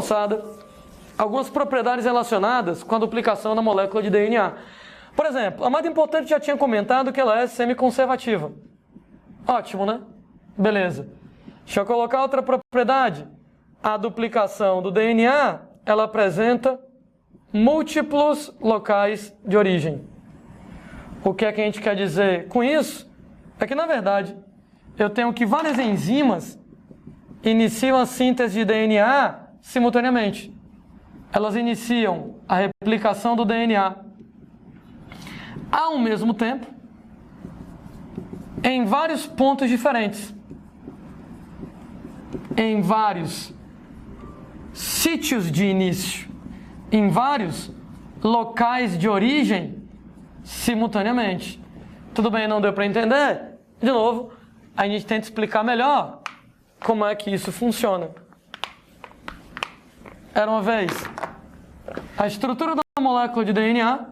moçada, algumas propriedades relacionadas com a duplicação da molécula de DNA. Por exemplo, a mais importante já tinha comentado que ela é semiconservativa. Ótimo, né? Beleza. Deixa eu colocar outra propriedade. A duplicação do DNA, ela apresenta múltiplos locais de origem. O que é que a gente quer dizer com isso? É que, na verdade, eu tenho que várias enzimas iniciam a síntese de DNA simultaneamente. Elas iniciam a replicação do DNA ao mesmo tempo, em vários pontos diferentes, em vários sítios de início, em vários locais de origem simultaneamente. Tudo bem, não deu para entender? De novo, a gente tenta explicar melhor como é que isso funciona. Era uma vez a estrutura da molécula de DNA.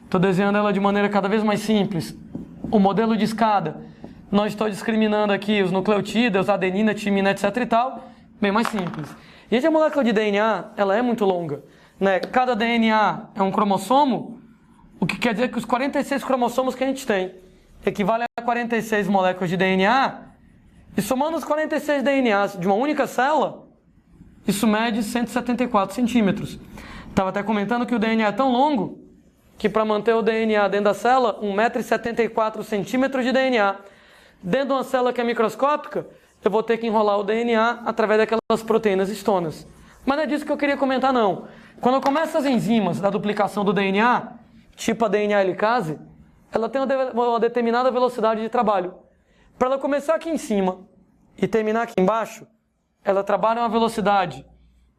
Estou desenhando ela de maneira cada vez mais simples. O modelo de escada. Não estou discriminando aqui os nucleotídeos, adenina, timina, etc e tal. Bem mais simples. E a molécula de DNA, ela é muito longa, né? Cada DNA é um cromossomo, o que quer dizer que os 46 cromossomos que a gente tem equivalem a 46 moléculas de DNA. E somando os 46 DNAs de uma única célula, isso mede 174 centímetros. Estava até comentando que o DNA é tão longo que para manter o DNA dentro da célula, 1,74 m de DNA. Dentro de uma célula que é microscópica, eu vou ter que enrolar o DNA através daquelas proteínas histonas. Mas não é disso que eu queria comentar, não. Quando eu começo as enzimas da duplicação do DNA, tipo a DNA helicase, ela tem uma determinada velocidade de trabalho. Para ela começar aqui em cima e terminar aqui embaixo, ela trabalha a uma velocidade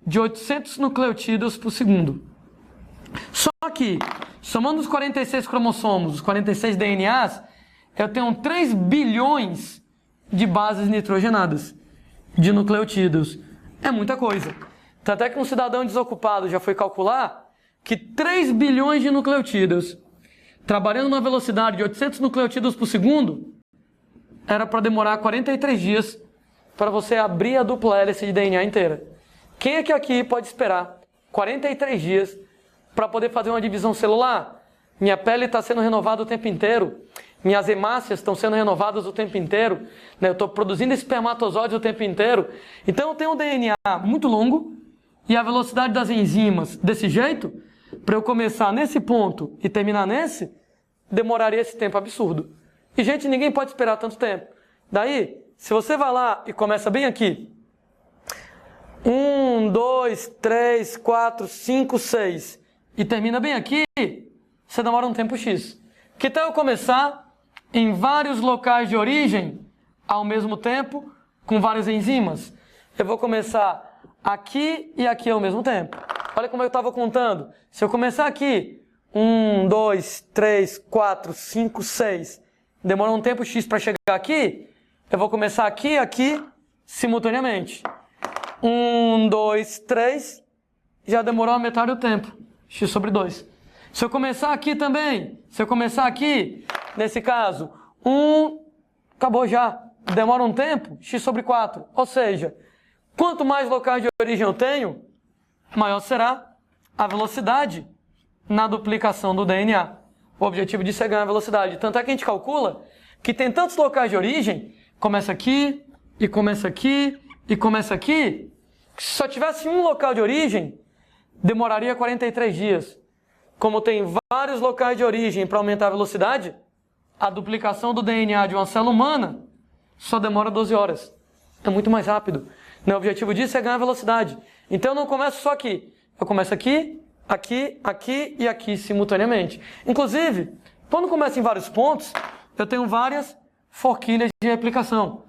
de 800 nucleotídeos por segundo. Só que, somando os 46 cromossomos, os 46 DNAs, eu tenho 3 bilhões de bases nitrogenadas, de nucleotídeos. É muita coisa. Tanto é que um cidadão desocupado já foi calcular que 3 bilhões de nucleotídeos, trabalhando numa velocidade de 800 nucleotídeos por segundo, era para demorar 43 dias para você abrir a dupla hélice de DNA inteira. Quem é que aqui pode esperar 43 dias para poder fazer uma divisão celular? Minha pele está sendo renovada o tempo inteiro, minhas hemácias estão sendo renovadas o tempo inteiro, né? Eu estou produzindo espermatozoides o tempo inteiro. Então eu tenho um DNA muito longo e a velocidade das enzimas desse jeito, para eu começar nesse ponto e terminar nesse, demoraria esse tempo absurdo. E, gente, ninguém pode esperar tanto tempo. Daí, se você vai lá e começa bem aqui, 1, 2, 3, 4, 5, 6, e termina bem aqui, você demora um tempo X. Que tal eu começar em vários locais de origem, ao mesmo tempo, com várias enzimas? Eu vou começar aqui e aqui ao mesmo tempo. Olha como eu estava contando. Se eu começar aqui, 1, 2, 3, 4, 5, 6, demora um tempo X para chegar aqui, eu vou começar aqui e aqui simultaneamente. 1, 2, 3, já demorou a metade do tempo. X sobre 2. Se eu começar aqui também, se eu começar aqui, nesse caso, 1, acabou já. Demora um tempo, X sobre 4. Ou seja, quanto mais locais de origem eu tenho, maior será a velocidade na duplicação do DNA. O objetivo disso é ganhar velocidade. Tanto é que a gente calcula que tem tantos locais de origem, começa aqui, e começa aqui, e começa aqui, que se só tivesse um local de origem, demoraria 43 dias. Como tem vários locais de origem para aumentar a velocidade, a duplicação do DNA de uma célula humana só demora 12 horas. É muito mais rápido. O objetivo disso é ganhar velocidade. Então eu não começo só aqui. Eu começo aqui, aqui, aqui e aqui simultaneamente. Inclusive, quando começa em vários pontos, eu tenho várias forquilhas de replicação.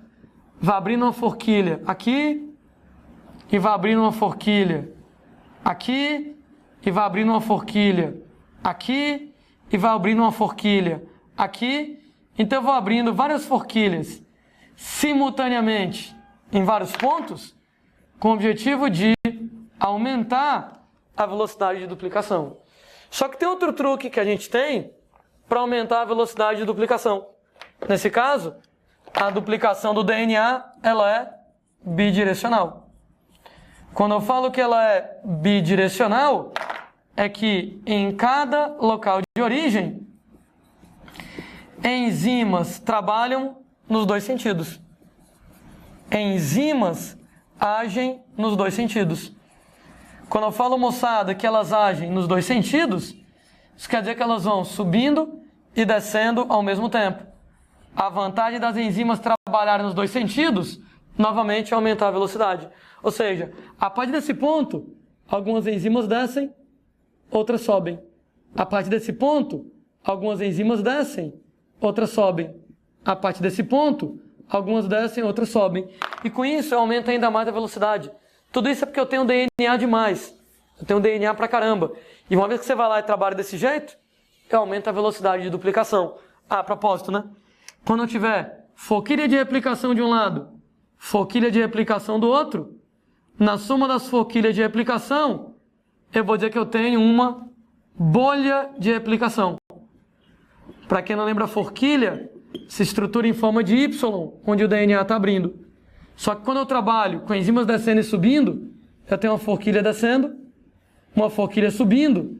Vai abrindo uma forquilha aqui, e vai abrindo uma forquilha aqui, e vai abrindo uma forquilha aqui, e vai abrindo uma forquilha aqui. Então eu vou abrindo várias forquilhas simultaneamente em vários pontos, com o objetivo de aumentar a velocidade de duplicação. Só que tem outro truque que a gente tem para aumentar a velocidade de duplicação. Nesse caso, a duplicação do DNA ela é bidirecional. Quando eu falo que ela é bidirecional, é que em cada local de origem, enzimas trabalham nos dois sentidos. Enzimas agem nos dois sentidos. Quando eu falo, moçada, que elas agem nos dois sentidos, isso quer dizer que elas vão subindo e descendo ao mesmo tempo. A vantagem das enzimas trabalharem nos dois sentidos, novamente, é aumentar a velocidade. Ou seja, a partir desse ponto, algumas enzimas descem, outras sobem. A partir desse ponto, algumas enzimas descem, outras sobem. A partir desse ponto, algumas descem, outras sobem. E com isso, aumenta ainda mais a velocidade. Tudo isso é porque eu tenho DNA demais. Eu tenho DNA pra caramba. E uma vez que você vai lá e trabalha desse jeito, eu aumento a velocidade de duplicação. Ah, a propósito, né? Quando eu tiver forquilha de replicação de um lado, forquilha de replicação do outro, na soma das forquilhas de replicação, eu vou dizer que eu tenho uma bolha de replicação. Para quem não lembra, a forquilha se estrutura em forma de Y, onde o DNA está abrindo. Só que quando eu trabalho com enzimas descendo e subindo, eu tenho uma forquilha descendo, uma forquilha subindo,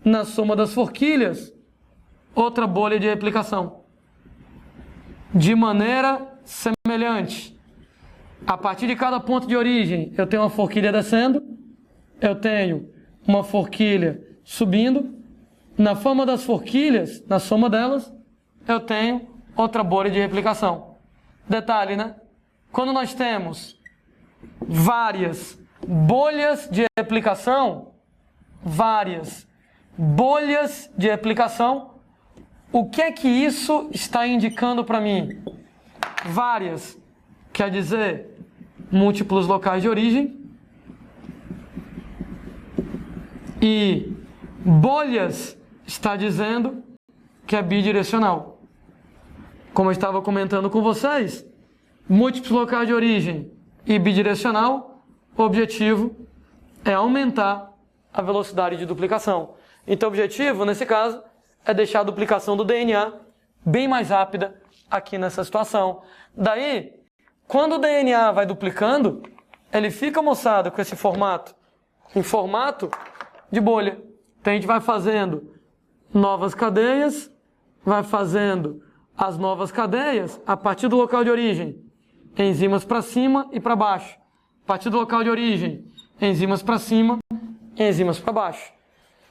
na soma das forquilhas, outra bolha de replicação. De maneira semelhante, a partir de cada ponto de origem, eu tenho uma forquilha descendo, eu tenho uma forquilha subindo, na forma das forquilhas, na soma delas, eu tenho outra bolha de replicação. Detalhe, né? Quando nós temos várias bolhas de replicação, o que é que isso está indicando para mim? Várias quer dizer múltiplos locais de origem e bolhas está dizendo que é bidirecional. Como eu estava comentando com vocês, múltiplos locais de origem e bidirecional, o objetivo é aumentar a velocidade de duplicação. Então o objetivo, nesse caso, é deixar a duplicação do DNA bem mais rápida aqui nessa situação. Daí, quando o DNA vai duplicando, ele fica, moçada, com esse formato, em formato de bolha. Então a gente vai fazendo novas cadeias, vai fazendo as novas cadeias a partir do local de origem. Enzimas para cima e para baixo. A partir do local de origem, enzimas para cima e enzimas para baixo.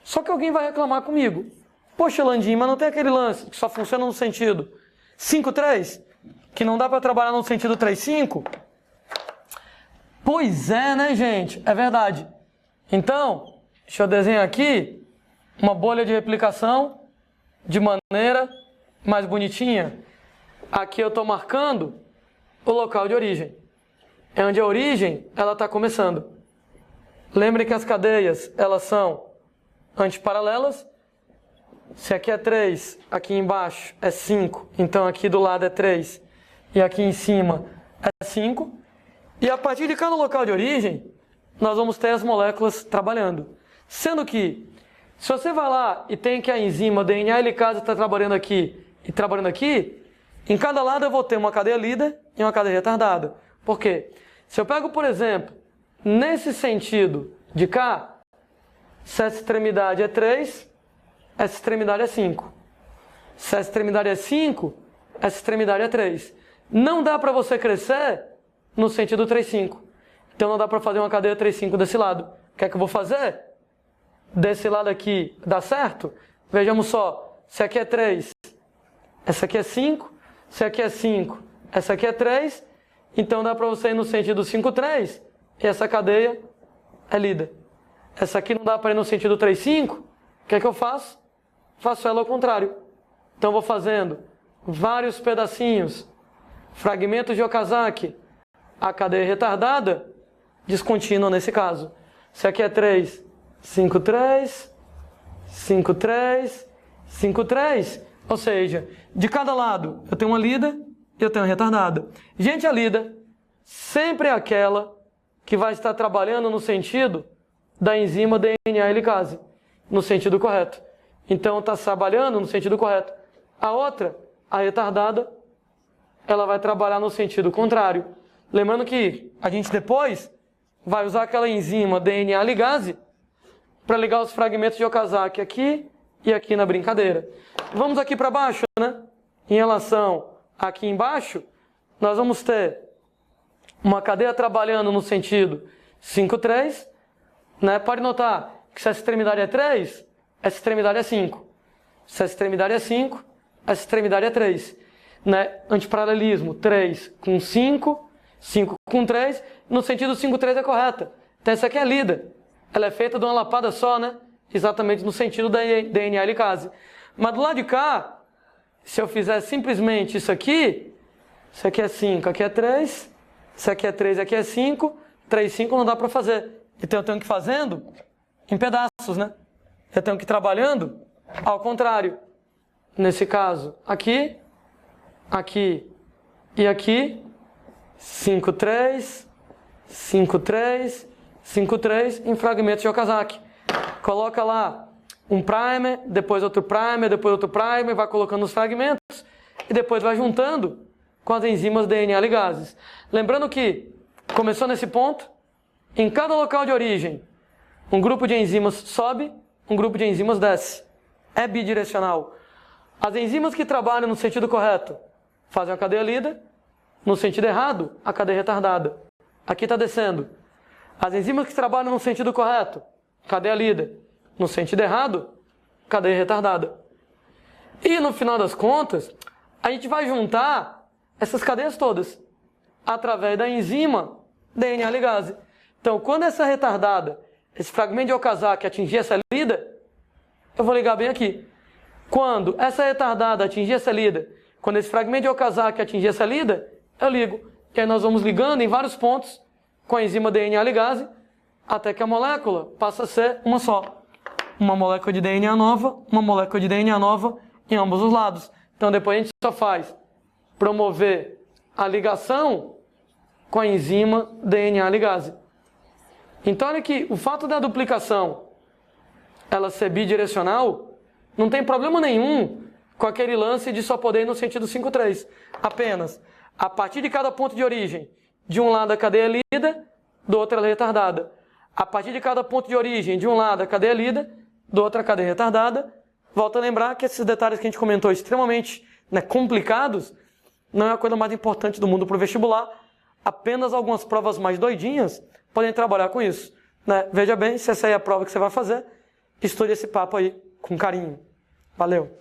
Só que alguém vai reclamar comigo. Poxa, Landim, mas não tem aquele lance que só funciona no sentido 5-3? Que não dá para trabalhar no sentido 3-5? Pois é, né, gente? É verdade. Então, deixa eu desenhar aqui uma bolha de replicação de maneira mais bonitinha. Aqui eu estou marcando o local de origem. É onde a origem ela está começando. Lembre que as cadeias elas são antiparalelas. Se aqui é 3, aqui embaixo é 5, então aqui do lado é 3 e aqui em cima é 5. E a partir de cada local de origem, nós vamos ter as moléculas trabalhando. Sendo que, se você vai lá e tem que a enzima DNA helicase está trabalhando aqui e trabalhando aqui, em cada lado eu vou ter uma cadeia líder e uma cadeia retardada. Por quê? Se eu pego, por exemplo, nesse sentido de cá, se essa extremidade é 3, essa extremidade é 5. Se essa extremidade é 5, essa extremidade é 3. Não dá para você crescer no sentido 3-5. Então não dá para fazer uma cadeia 3-5 desse lado. O que é que eu vou fazer? Desse lado aqui dá certo? Vejamos só. Se aqui é 3, essa aqui é 5. Se aqui é 5, essa aqui é 3. Então dá para você ir no sentido 5-3 e essa cadeia é líder. Essa aqui não dá para ir no sentido 3-5. O que é que eu faço? Faço ela ao contrário. Então vou fazendo vários pedacinhos, fragmentos de Okazaki, a cadeia retardada, descontínua nesse caso. Se aqui é 3, 5-3, 5-3, 5-3. Ou seja, de cada lado eu tenho uma lida e eu tenho uma retardada. Gente, a lida sempre é aquela que vai estar trabalhando no sentido da enzima DNA helicase, no sentido correto. Então está trabalhando no sentido correto. A outra, a retardada, ela vai trabalhar no sentido contrário. Lembrando que a gente depois vai usar aquela enzima DNA ligase para ligar os fragmentos de Okazaki aqui e aqui na brincadeira. Vamos aqui para baixo, né? Em relação aqui embaixo, nós vamos ter uma cadeia trabalhando no sentido 5, 3, né? Pode notar que se essa extremidade é 3, essa extremidade é 5. Se essa extremidade é 5, essa extremidade é 3. Né? Antiparalelismo, 3 com 5, 5 com 3, no sentido 5, 3 é correta. Então essa aqui é lida. Ela é feita de uma lapada só, né? Exatamente no sentido da DNA helicase. Mas do lado de cá, se eu fizer simplesmente isso aqui é 5, aqui é 3, isso aqui é 3, aqui é 5, 3, 5 não dá para fazer. Então eu tenho que ir fazendo em pedaços, né? Eu tenho que ir trabalhando ao contrário. Nesse caso, aqui, aqui e aqui, 5, 3, 5, 3, 5, 3 em fragmentos de Okazaki. Coloca lá um primer, depois outro primer, vai colocando os fragmentos e depois vai juntando com as enzimas DNA ligases. Lembrando que começou nesse ponto, em cada local de origem, um grupo de enzimas sobe, um grupo de enzimas desce. É bidirecional. As enzimas que trabalham no sentido correto fazem a cadeia lida, no sentido errado, a cadeia retardada. Aqui está descendo. As enzimas que trabalham no sentido correto, cadeia lida, no sentido errado, cadeia retardada. E no final das contas, a gente vai juntar essas cadeias todas através da enzima DNA ligase. Então, quando essa retardada, esse fragmento de Okazaki atingir essa lida, eu vou ligar bem aqui. Quando essa retardada atingir essa lida, quando esse fragmento de Okazaki atingir essa lida, eu ligo. E aí nós vamos ligando em vários pontos com a enzima DNA ligase, até que a molécula passa a ser uma só. Uma molécula de DNA nova, uma molécula de DNA nova em ambos os lados. Então depois a gente só faz promover a ligação com a enzima DNA ligase. Então olha aqui, o fato da duplicação ela ser bidirecional, não tem problema nenhum com aquele lance de só poder ir no sentido 5, 3. Apenas, a partir de cada ponto de origem, de um lado a cadeia lida, do outro ela é retardada. A partir de cada ponto de origem, de um lado a cadeia lida, do outro a cadeia retardada. Volto a lembrar que esses detalhes que a gente comentou extremamente complicados, não é a coisa mais importante do mundo para o vestibular. Apenas algumas provas mais doidinhas podem trabalhar com isso. Né? Veja bem, se essa aí é a prova que você vai fazer, estude esse papo aí com carinho. Valeu!